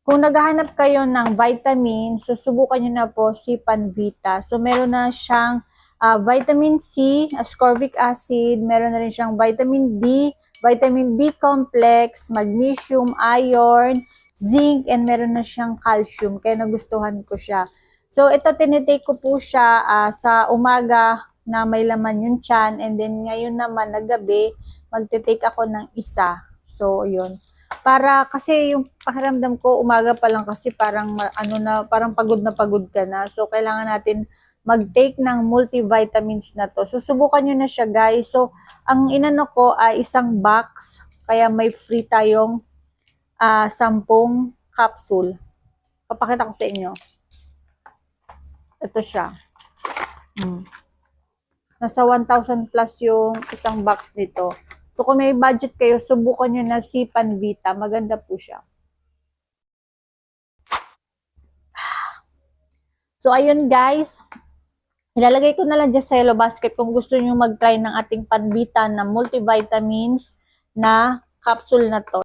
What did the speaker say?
Kung naghahanap kayo ng vitamins, susubukan nyo na po si Panvita. So, meron na siyang vitamin C, ascorbic acid, meron na rin siyang vitamin D, vitamin B complex, magnesium, iron, zinc, and meron na siyang calcium. Kaya nagustuhan ko siya. So, ito tinitake ko po siya sa umaga na may laman yung tiyan, and then ngayon naman na gabi, magte-take ako ng isa. So, yun. Para kasi yung pakiramdam ko umaga pa lang kasi parang parang pagod na pagod ka na. So kailangan natin mag-take ng multivitamins na to. So subukan niyo na siya, guys. So ang inano ko ay isang box, kaya may free tayong 10 capsule. Papakita ko sa inyo. Ito siya. Nasa 1,000 plus yung isang box nito. So, kung may budget kayo, subukan nyo na si Panvita. Maganda po siya. So, ayun guys. Ilalagay ko na lang dyan sa yellow basket kung gusto nyo mag-try ng ating Panvita na multivitamins na capsule na to.